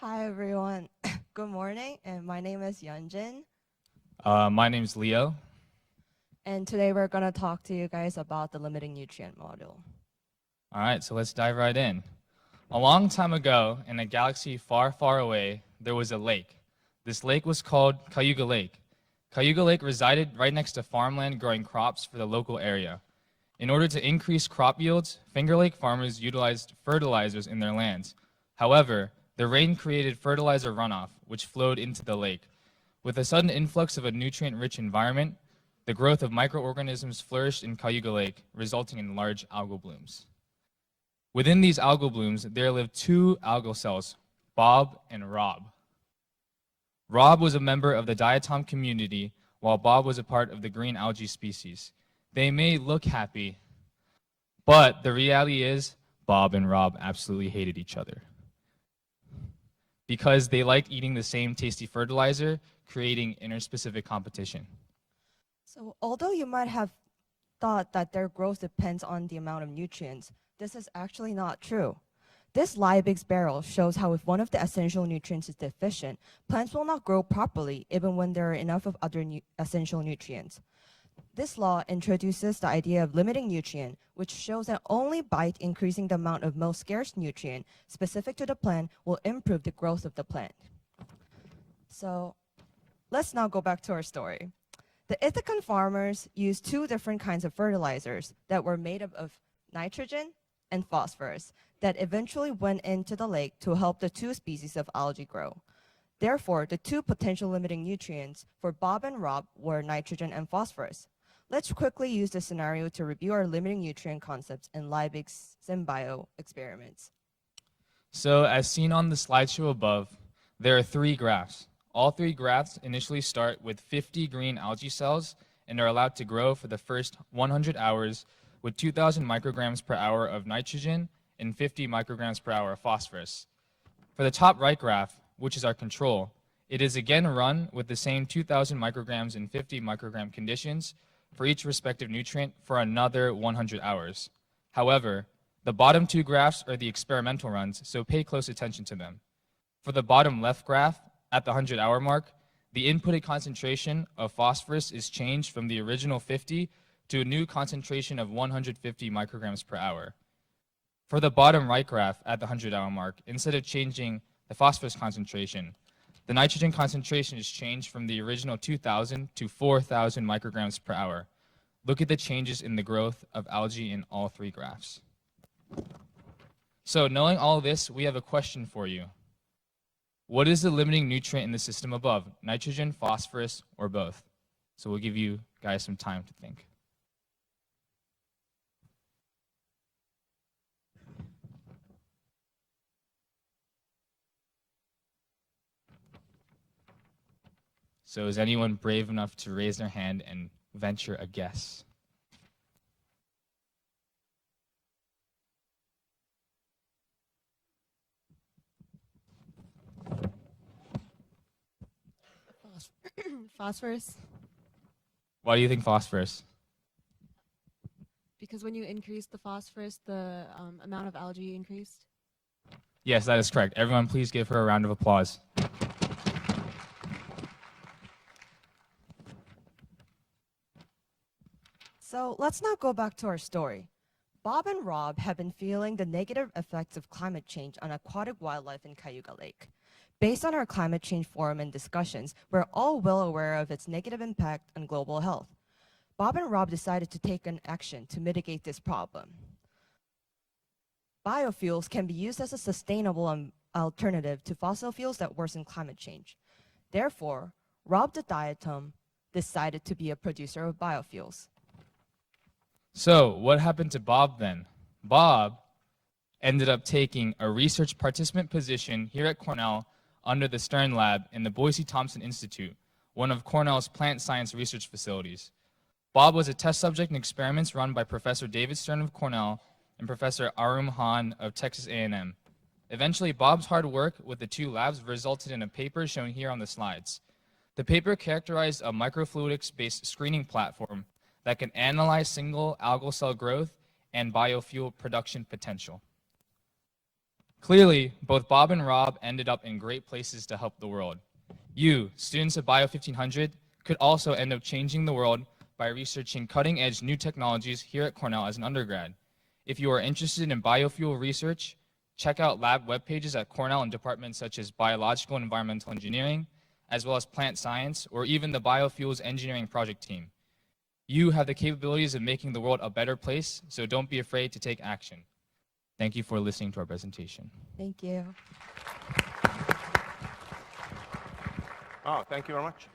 Hi everyone. Good morning, and my name is Yeonjin. My name's Leo. And today we're gonna talk to you guys about the limiting nutrient model. All right, so let's dive right in. A long time ago, in a galaxy far, far away, there was a lake. This lake was called Cayuga Lake. Cayuga Lake resided right next to farmland growing crops for the local area. In order to increase crop yields, Finger Lake farmers utilized fertilizers in their lands. However, the rain created fertilizer runoff, which flowed into the lake. With a sudden influx of a nutrient-rich environment, the growth of microorganisms flourished in Cayuga Lake, resulting in large algal blooms. Within these algal blooms, there lived two algal cells, Bob and Rob. Rob was a member of the diatom community, while Bob was a part of the green algae species. They may look happy, but the reality is Bob and Rob absolutely hated each other because they liked eating the same tasty fertilizer, creating interspecific competition. So although you might have thought that their growth depends on the amount of nutrients, this is actually not true. This Liebig's barrel shows how if one of the essential nutrients is deficient, plants will not grow properly even when there are enough of other essential nutrients. This law introduces the idea of limiting nutrient, which shows that only by increasing the amount of most scarce nutrient specific to the plant will improve the growth of the plant. So let's now go back to our story. The Ithacan farmers used two different kinds of fertilizers that were made up of nitrogen and phosphorus that eventually went into the lake to help the two species of algae grow. Therefore, the two potential limiting nutrients for Bob and Rob were nitrogen and phosphorus. Let's quickly use this scenario to review our limiting nutrient concepts in Liebig's SymBio experiments. So as seen on the slideshow above, there are three graphs. All three graphs initially start with 50 green algae cells and are allowed to grow for the first 100 hours with 2,000 micrograms per hour of nitrogen and 50 micrograms per hour of phosphorus. For the top right graph, which is our control, it is again run with the same 2,000 micrograms and 50 microgram conditions for each respective nutrient for another 100 hours. However, the bottom two graphs are the experimental runs, so pay close attention to them. For the bottom left graph, at the 100-hour mark, the inputted concentration of phosphorus is changed from the original 50 to a new concentration of 150 micrograms per hour. For the bottom right graph at the 100-hour mark, instead of changing the phosphorus concentration, the nitrogen concentration is changed from the original 2,000 to 4,000 micrograms per hour. Look at the changes in the growth of algae in all three graphs. So knowing all this, we have a question for you. What is the limiting nutrient in the system above? Nitrogen, phosphorus, or both? So we'll give you guys some time to think. So is anyone brave enough to raise their hand and venture a guess? Phosphorus, Why do you think phosphorus? because when you increase the phosphorus, the amount of algae increased. Yes, that is correct. Everyone, please give her a round of applause. So let's now go back to our story. Bob and Rob have been feeling the negative effects of climate change on aquatic wildlife in Cayuga Lake. Based on our climate change forum and discussions, we're all well aware of its negative impact on global health. Bob and Rob decided to take an action to mitigate this problem. Biofuels can be used as a sustainable alternative to fossil fuels that worsen climate change. Therefore, Rob the diatom decided to be a producer of biofuels. So what happened to Bob then? Bob ended up taking a research participant position here at Cornell under the Stern Lab in the Boise Thompson Institute, one of Cornell's plant science research facilities. Bob was a test subject in experiments run by Professor David Stern of Cornell and Professor Arum Hahn of Texas A&M. Eventually, Bob's hard work with the two labs resulted in a paper shown here on the slides. The paper characterized a microfluidics-based screening platform that can analyze single algal cell growth and biofuel production potential. Clearly, both Bob and Rob ended up in great places to help the world. You, students of Bio 1500, could also end up changing the world by researching cutting-edge new technologies here at Cornell as an undergrad. If you are interested in biofuel research, check out lab web pages at Cornell in departments such as Biological and Environmental Engineering, as well as Plant Science, or even the Biofuels Engineering Project team. You have the capabilities of making the world a better place, so don't be afraid to take action. Thank you for listening to our presentation. Thank you. Oh, thank you very much.